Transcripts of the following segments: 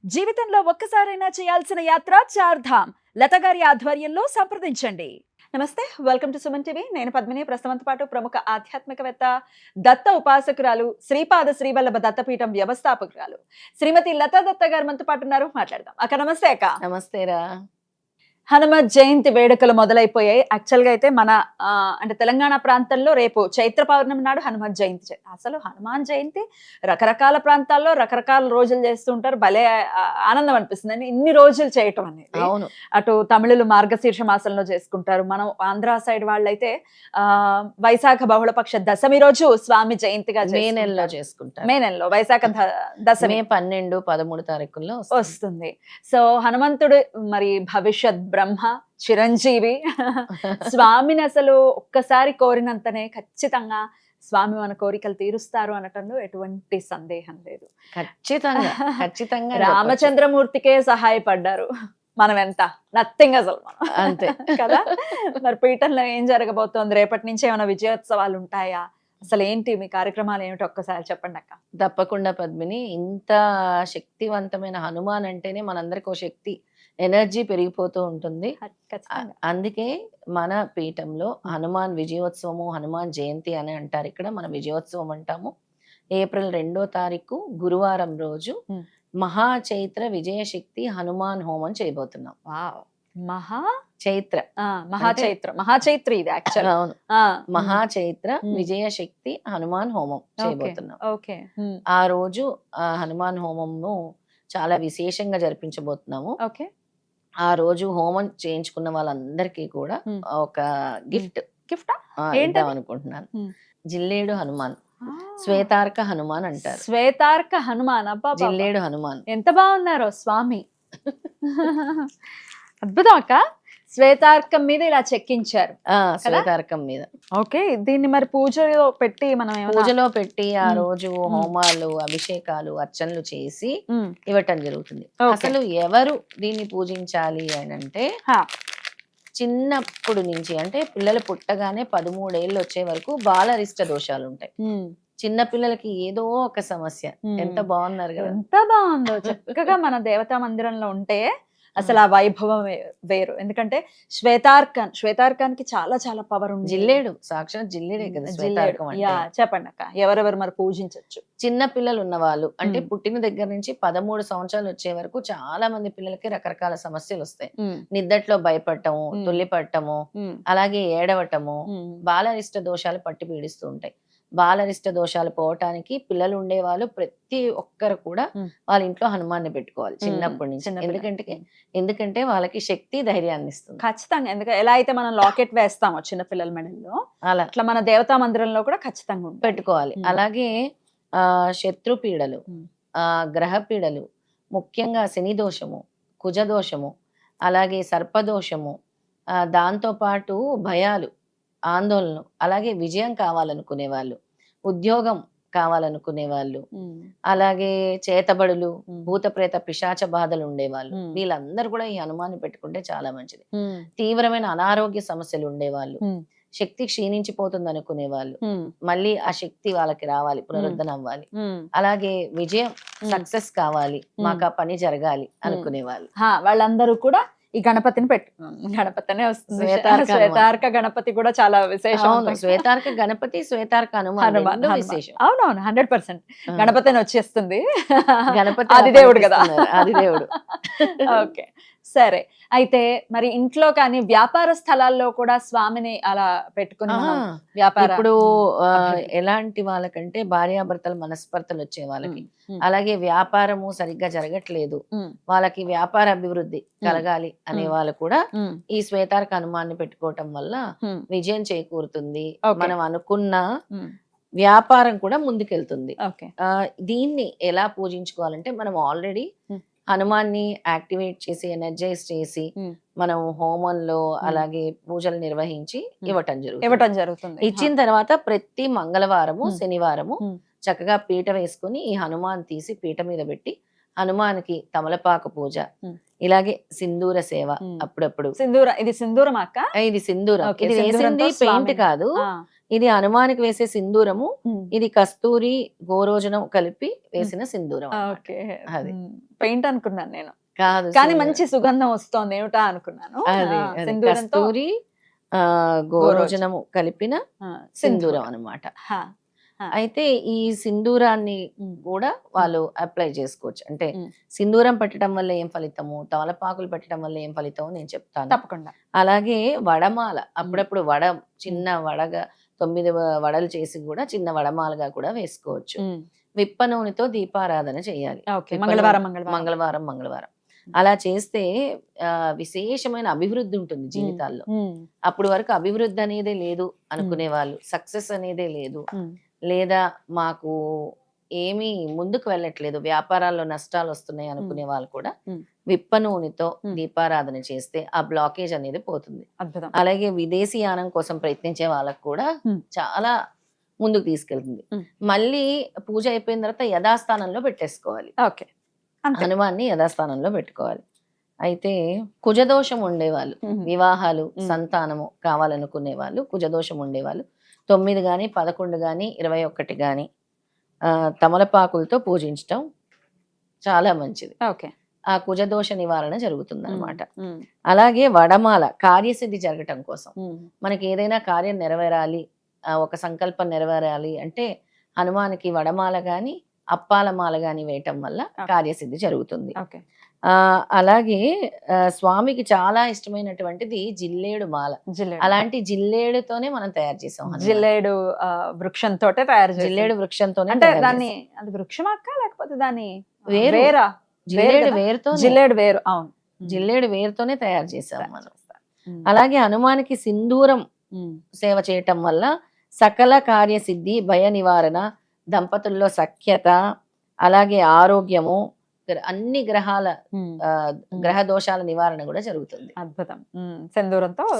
జీవితంలో ఒక్కసారైనా చేయాల్సిన యాత్ర చార్ధామ్ లత గారి ఆధ్వర్యంలో సంప్రదించండి. నమస్తే, వెల్కమ్ టు సుమన్ టీవీ. నేను పద్మిని. ప్రస్తుతంతో పాటు ప్రముఖ ఆధ్యాత్మికవేత్త, దత్త ఉపాసకురాలు, శ్రీపాద శ్రీవల్లభ దత్తపీఠం వ్యవస్థాపకురాలు శ్రీమతి లతా దత్త గారు మనతో పాటు ఉన్నారు. మాట్లాడదాం. అక్క నమస్తే. అక్క నమస్తేరా. హనుమత్ జయంతి వేడుకలు మొదలైపోయాయి. యాక్చువల్ గా అయితే మన అంటే తెలంగాణ ప్రాంతంలో రేపు చైత్ర పౌర్ణమి నాడు హనుమత్ జయంతి. అసలు హనుమాన్ జయంతి రకరకాల ప్రాంతాల్లో రకరకాల రోజులు చేస్తూ ఉంటారు. భలే ఆనందం అనిపిస్తుంది అని ఇన్ని రోజులు చేయటం అనేది. అవును, అటు తమిళులు మార్గశీర్ష మాసంలో చేసుకుంటారు. మనం ఆంధ్ర సైడ్ వాళ్ళైతే వైశాఖ బహుళపక్ష దశమి రోజు స్వామి జయంతిగా మే నెలలో చేసుకుంటారు. మే నెలలో వైశాఖ దశమి మే 12, 13 తారీఖుల్లో వస్తుంది. సో హనుమంతుడు మరి భవిష్యత్ బ్రహ్మ, చిరంజీవి. స్వామిని అసలు ఒక్కసారి కోరినంతనే ఖచ్చితంగా స్వామి మన కోరికలు తీరుస్తారు అనటంలో ఎటువంటి సందేహం లేదు. ఖచ్చితంగా ఖచ్చితంగా రామచంద్రమూర్తికే సహాయపడ్డారు. మనం ఎంత నథింగ్ అసలు మనం, అంతే కదా. మరి పీఠంలో ఏం జరగబోతోంది? రేపటి నుంచి ఏమైనా విజయోత్సవాలు ఉంటాయా? అసలు ఏంటి మీ కార్యక్రమాలు ఏమిటి ఒక్కసారి చెప్పండి అక్క. తప్పకుండా పద్మిని. ఇంత శక్తివంతమైన హనుమాన్ అంటేనే మనందరికి ఓ శక్తి, ఎనర్జీ పెరిగిపోతూ ఉంటుంది. అందుకే మన పీఠంలో హనుమాన్ విజయోత్సవము, హనుమాన్ జయంతి అని అంటారు. ఇక్కడ మన విజయోత్సవం అంటాము. ఏప్రిల్ 2వ తారీఖు గురువారం రోజు మహాచైత్ర విజయశక్తి హనుమాన్ హోమం చేయబోతున్నాం. మహాచైత్రి ఇది యాక్చువల్. అవును, మహాచైత్ర విజయశక్తి హనుమాన్ హోమం చేయబోతున్నాం. ఆ రోజు హనుమాన్ హోమంను చాలా విశేషంగా జరిపించబోతున్నాము. ఆ రోజు హోమం చేయించుకున్న వాళ్ళందరికీ కూడా ఒక గిఫ్ట్ ఇద్దాం అనుకుంటున్నాను. జిల్లేడు హనుమాన్, శ్వేతార్క హనుమాన్ అంటారు. శ్వేతార్క హనుమాన్, అబ్బా, జిల్లేడు హనుమాన్ ఎంత బాగున్నారో స్వామి. అద్భుతం అక్క. శ్వేతార్కం మీద ఇలా చెక్కించారు. శ్వేతార్కం మీద. ఓకే, దీన్ని మరి పూజలో పెట్టి మనం పూజలో పెట్టి ఆ రోజు హోమాలు, అభిషేకాలు, అర్చనలు చేసి ఇవ్వటం జరుగుతుంది. అసలు ఎవరు దీన్ని పూజించాలి అని అంటే చిన్నప్పుడు నుంచి, అంటే పిల్లలు పుట్టగానే 13 ఏళ్ళు వచ్చే వరకు బాలరిష్ట దోషాలు ఉంటాయి. చిన్న పిల్లలకి ఏదో ఒక సమస్య. ఎంత బాగున్నారు కదా, ఎంత బాగుందో. చక్కగా మన దేవతా మందిరంలో ఉంటే అసలు ఆ వైభవం వేరు. ఎందుకంటే శ్వేతార్కానికి చాలా చాలా పవర్ ఉంది. జిల్లేడు సాక్షాత్ జిల్లేడే కదా శ్వేతార్కం అంటే. చెప్పండి అక్క, ఎవరెవరు మరి పూజించవచ్చు? చిన్న పిల్లలు ఉన్న వాళ్ళు, అంటే పుట్టిన దగ్గర నుంచి 13 సంవత్సరాలు వచ్చే వరకు చాలా మంది పిల్లలకి రకరకాల సమస్యలు వస్తాయి. నిద్దట్లో భయపడటము, తుల్లిపడటము, అలాగే ఏడవటము, బాలరిష్ట దోషాలు పట్టి పీడిస్తూ ఉంటాయి. బాలరిష్ట దోషాలు పోవటానికి పిల్లలు ఉండే వాళ్ళు ప్రతి ఒక్కరు కూడా వాళ్ళ ఇంట్లో హనుమాన్ని పెట్టుకోవాలి చిన్నప్పటి నుంచి. ఎందుకంటే వాళ్ళకి శక్తి, ధైర్యాన్ని ఇస్తుంది. ఖచ్చితంగా. ఎందుకంటే ఎలా అయితే మనం లాకెట్ వేస్తామో చిన్న పిల్లల మెడల్లో, అట్లా మన దేవతా మందిరంలో కూడా ఖచ్చితంగా పెట్టుకోవాలి. అలాగే శత్రు పీడలు, గ్రహ పీడలు, ముఖ్యంగా శని దోషము, కుజ దోషము, అలాగే సర్పదోషము, దాంతో పాటు భయాలు, ఆందోళన, అలాగే విజయం కావాలనుకునే వాళ్ళు, ఉద్యోగం కావాలనుకునే వాళ్ళు, అలాగే చేతబడులు, భూత ప్రేత పిశాచ బాధలు ఉండేవాళ్ళు, వీళ్ళందరూ కూడా ఈ హనుమాన్ని పెట్టుకుంటే చాలా మంచిది. తీవ్రమైన అనారోగ్య సమస్యలు ఉండేవాళ్ళు, శక్తి క్షీణించిపోతుంది అనుకునే వాళ్ళు, మళ్ళీ ఆ శక్తి వాళ్ళకి రావాలి, పునరుద్ధరణ అవ్వాలి, అలాగే విజయం, సక్సెస్ కావాలి, మాకు ఆ పని జరగాలి అనుకునే వాళ్ళు, వాళ్ళందరూ కూడా ఈ గణపతిని గణపతినే వస్తుంది. శ్వేతార్క గణపతి కూడా చాలా విశేషం. శ్వేతార్క గణపతి, శ్వేతార్క హనుమాన్ విశేషం. అవునవును, 100% గణపతిని వచ్చేస్తుంది. గణపతి ఆదిదేవుడు కదా, ఆదిదేవుడు. ఓకే, సరే. అయితే మరి ఇంట్లో కానీ వ్యాపార స్థలాల్లో కూడా స్వామిని అలా పెట్టుకుని వ్యాపారం. ఇప్పుడు ఎలాంటి వాళ్ళకంటే భార్యాభర్తల మనస్పర్ధలు వచ్చే వాళ్ళకి, అలాగే వ్యాపారము సరిగ్గా జరగట్లేదు, వాళ్ళకి వ్యాపార అభివృద్ధి కలగాలి అనే వాళ్ళు కూడా ఈ శ్వేతార్క హనుమాన్ని పెట్టుకోవటం వల్ల విజయం చేకూరుతుంది. మనం అనుకున్న వ్యాపారం కూడా ముందుకెళ్తుంది. దీన్ని ఎలా పూజించుకోవాలంటే, మనం ఆల్రెడీ హనుమాన్ని యాక్టివేట్ చేసి, ఎనర్జైజ్ చేసి, మనం హోమంలో అలాగే పూజలు నిర్వహించి ఇవ్వటం జరుగుతుంది. ఇచ్చిన తర్వాత ప్రతి మంగళవారము, శనివారము చక్కగా పీట వేసుకుని ఈ హనుమాన్ తీసి పీట మీద పెట్టి హనుమానికి తమలపాకు పూజ, ఇలాగే సింధూర సేవ. అప్పుడప్పుడు ఇది సింధూరం అక్క, ఇది సింధూరం. ఇది వేసింది పెయింట్ కాదు, ఇది హనుమానికి వేసే సింధూరము. ఇది కస్తూరి గోరోజనం కలిపి వేసిన సింధూరం అన్నమాట. ఓకే. అది. పెయింట్ అనుకున్నాను నేను, కాదు, కానీ సింధూరం. మంచి సుగంధం వస్తోంది ఏమిటా అనుకున్నాను. అదే అదే సింధూరంతో కస్తూరి గోరోజనము కలిపిన సింధూరం అన్నమాట. అయితే ఈ సింధూరాన్ని కూడా వాళ్ళు అప్లై చేసుకోవచ్చు. అంటే సింధూరం పెట్టడం వల్ల ఏం ఫలితము, తమలపాకులు పెట్టడం వల్ల ఏం ఫలితము నేను చెప్తాను తప్పకుండా. అలాగే వడమాల, అప్పుడప్పుడు చిన్న వడగా 9 వడలు చేసి కూడా చిన్న వడమాలగా కూడా వేసుకోవచ్చు. విప్ప నూనెతో దీపారాధన చేయాలి. మంగళవారం మంగళవారం అలా చేస్తే విశేషమైన అభివృద్ధి ఉంటుంది జీవితాల్లో. అప్పుడు వరకు అభివృద్ధి అనేదే లేదు అనుకునే వాళ్ళు, సక్సెస్ అనేదే లేదు, లేదా మాకు ఏమీ ముందుకు వెళ్ళట్లేదు, వ్యాపారాల్లో నష్టాలు వస్తున్నాయి అనుకునే వాళ్ళు కూడా విప్ప నూనెతో దీపారాధన చేస్తే ఆ బ్లాకేజ్ అనేది పోతుంది. అలాగే విదేశీయానం కోసం ప్రయత్నించే వాళ్ళకు కూడా చాలా ముందుకు తీసుకెళ్తుంది. మళ్ళీ పూజ అయిపోయిన తర్వాత యథాస్థానంలో పెట్టేసుకోవాలి. హనుమాన్ని యథాస్థానంలో పెట్టుకోవాలి. అయితే కుజదోషం ఉండేవాళ్ళు, వివాహాలు సంతానము కావాలనుకునే వాళ్ళు, కుజదోషం ఉండేవాళ్ళు 9 గాని 11 గాని 21 గాని తమలపాకులతో పూజించటం చాలా మంచిది. ఆ కుజదోష నివారణ జరుగుతుంది అనమాట. అలాగే వడమాల కార్యసిద్ధి జరగటం కోసం, మనకి ఏదైనా కార్యం నెరవేరాలి, ఒక సంకల్పం నెరవేరాలి అంటే హనుమానికి వడమాల గాని అప్పాల మాల గాని వేయటం వల్ల కార్యసిద్ధి జరుగుతుంది. అలాగే స్వామికి చాలా ఇష్టమైనటువంటిది జిల్లేడు మాల. అలాంటి జిల్లేడుతోనే మనం తయారు చేసాం. జిల్లేడు వృక్షంతో తయారు, జిల్లేడు వృక్షంతోనే. అంటే దాన్ని అది వృక్షమాక లేకపోతే దాని వేరు, జిల్లేడు వేరుతో, జిల్లేడు వేరు, అవును, జిల్లేడు వేరుతోనే తయారు చేసాం మనం. అలాగే హనుమానికి సింధూరం సేవ చేయటం వల్ల సకల కార్యసిద్ధి, భయ నివారణ, దంపతుల్లో సఖ్యత, అలాగే ఆరోగ్యము, అన్ని గ్రహ దోషాల నివారణ కూడా జరుగుతుంది. అద్భుతం.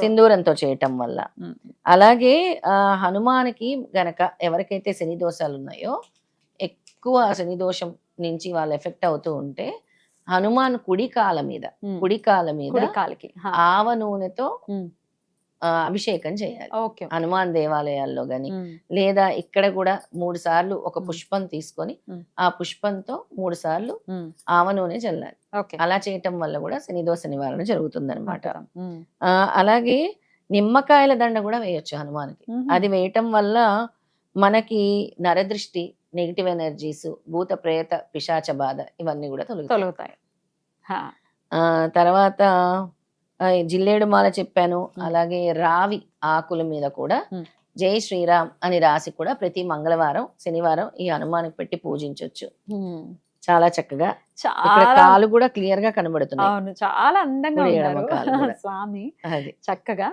సింధూరంతో చేయటం వల్ల. అలాగే హనుమానికి గనక ఎవరికైతే శని దోషాలు ఉన్నాయో, ఎక్కువ శని దోషం నుంచి వాళ్ళు ఎఫెక్ట్ అవుతూ ఉంటే హనుమాన్ కుడి కాల మీద ఆవ నూనెతో అభిషేకం చేయాలి. హనుమాన్ దేవాలయాల్లో గాని, లేదా ఇక్కడ కూడా 3 సార్లు ఒక పుష్పం తీసుకొని ఆ పుష్పంతో 3 సార్లు ఆవ నూనె చల్లాలి. అలా చేయటం వల్ల కూడా శనిదోష నివారణ జరుగుతుంది అనమాట. అలాగే నిమ్మకాయల దండ కూడా వేయొచ్చు హనుమానికి. అది వేయటం వల్ల మనకి నరదృష్టి, నెగిటివ్ ఎనర్జీస్, భూత ప్రేత పిశాచ బాధ ఇవన్నీ కూడా తొలగుతాయి. తర్వాత జిల్లేడు మాల చెప్పాను. అలాగే రావి ఆకుల మీద కూడా జై శ్రీరామ్ అని రాసి కూడా ప్రతి మంగళవారం శనివారం ఈ హనుమానికి పెట్టి పూజించవచ్చు. చాలా చక్కగా కాలు కూడా క్లియర్ గా కనబడుతున్నాయి. చాలా అందంగా ఉన్నారు స్వామి, చక్కగా.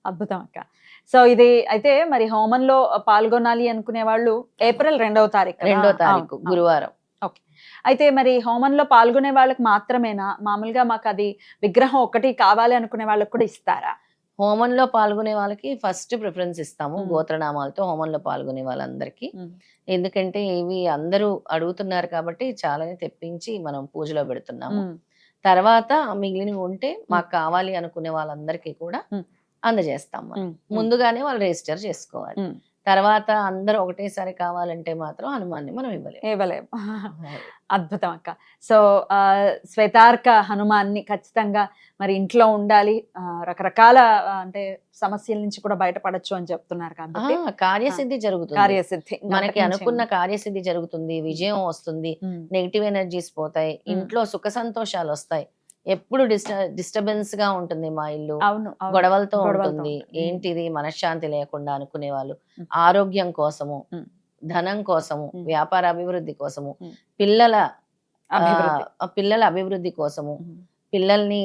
అద్భుతం అక్క. సో ఇది అయితే మరి హోమంలో పాల్గొనాలి అనుకునే వాళ్ళు ఏప్రిల్ 2వ తారీఖు గురువారం. అయితే మరి హోమంలో పాల్గొనే వాళ్ళకి మాత్రమేనా, మామూలుగా మాకు అది విగ్రహం ఒకటి కావాలి అనుకునే వాళ్ళకి కూడా ఇస్తారా? హోమంలో పాల్గొనే వాళ్ళకి ఫస్ట్ ప్రిఫరెన్స్ ఇస్తాము, గోత్రనామాలతో హోమంలో పాల్గొనే వాళ్ళందరికీ. ఎందుకంటే ఇవి అందరూ అడుగుతున్నారు కాబట్టి చాలానే తెప్పించి మనం పూజలో పెడుతున్నాము. తర్వాత మిగిలినవి ఉంటే మాకు కావాలి అనుకునే వాళ్ళందరికీ కూడా అందజేస్తాం. ముందుగానే వాళ్ళు రిజిస్టర్ చేసుకోవాలి. తర్వాత అందరూ ఒకటేసారి కావాలంటే మాత్రం హనుమాన్ని మనం ఇవ్వలేము. అద్భుతం అక్క. సో శ్వేతార్క హనుమాన్ని ఖచ్చితంగా మరి ఇంట్లో ఉండాలి, రకరకాల అంటే సమస్యల నుంచి కూడా బయటపడచ్చు అని చెప్తున్నారు కాబట్టి కార్యసిద్ధి జరుగుతుంది. మనకి అనుకున్న కార్యసిద్ధి జరుగుతుంది, విజయం వస్తుంది, నెగిటివ్ ఎనర్జీస్ పోతాయి, ఇంట్లో సుఖ సంతోషాలు వస్తాయి. ఎప్పుడు డిస్టర్బెన్స్ గా ఉంటుంది మా ఇల్లు, గొడవలతో ఉంటుంది, ఏంటిది మనశ్శాంతి లేకుండా అనుకునే వాళ్ళు ఆరోగ్యం కోసము, ధనం కోసము, వ్యాపార అభివృద్ధి కోసము, పిల్లల అభివృద్ధి కోసము, పిల్లల్ని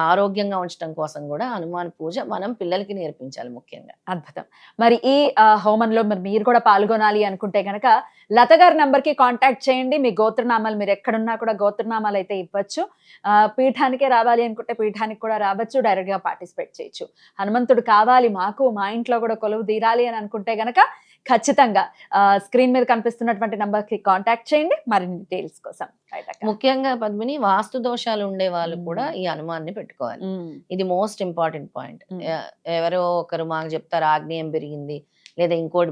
ఆరోగ్యంగా ఉంచడం కోసం కూడా హనుమాన్ పూజ మనం పిల్లలకి నేర్పించాలి ముఖ్యంగా. అద్భుతం. మరి ఈ హోమంలో మరి మీరు కూడా పాల్గొనాలి అనుకుంటే కనుక లత గారి నంబర్ కి కాంటాక్ట్ చేయండి. మీ గోత్రనామాలు, మీరు ఎక్కడున్నా కూడా గోత్రనామాలు అయితే ఇవ్వచ్చు. పీఠానికే రావాలి అనుకుంటే పీఠానికి కూడా రావచ్చు, డైరెక్ట్ గా పార్టిసిపేట్ చేయొచ్చు. హనుమంతుడు కావాలి మాకు, మా ఇంట్లో కూడా కొలువు తీరాలి అని అనుకుంటే గనక ఖచ్చితంగా స్క్రీన్ మీద కనిపిస్తున్నటువంటి నంబర్ కి కాంటాక్ట్ చేయండి మరిన్ని డీటెయిల్స్ కోసం. ముఖ్యంగా పద్మిని, వాస్తు దోషాలు ఉండే వాళ్ళు కూడా ఈ హనుమాన్ని పెట్టుకోవాలి. ఇది మోస్ట్ ఇంపార్టెంట్ పాయింట్. ఎవరో ఒకరు మాకు చెప్తారు ఆగ్నేయం పెరిగింది, లేదా ఇంకోటి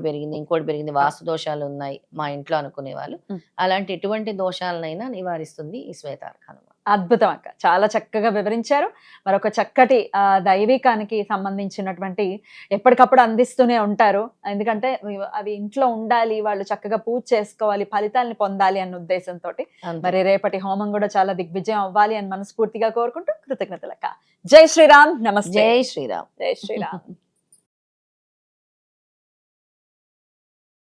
పెరిగింది వాస్తు దోషాలు ఉన్నాయి మా ఇంట్లో అనుకునే వాళ్ళు మ్. అలాంటి ఎటువంటి దోషాలనైనా నివారిస్తుంది ఈ శ్వేతార్కం. అద్భుతం అక్క, చాలా చక్కగా వివరించారు. మరొక చక్కటి దైవికానికి సంబంధించినటువంటి ఎప్పటికప్పుడు అందిస్తూనే ఉంటారు. ఎందుకంటే అవి ఇంట్లో ఉండాలి, వాళ్ళు చక్కగా పూజ చేసుకోవాలి, ఫలితాలని పొందాలి అన్న ఉద్దేశంతో. మరి రేపటి హోమం కూడా చాలా దిగ్విజయం అవ్వాలి అని మనస్ఫూర్తిగా కోరుకుంటూ కృతజ్ఞతలక్క. జై శ్రీరామ్. నమస్తే. జై శ్రీరామ్. జై శ్రీరామ్.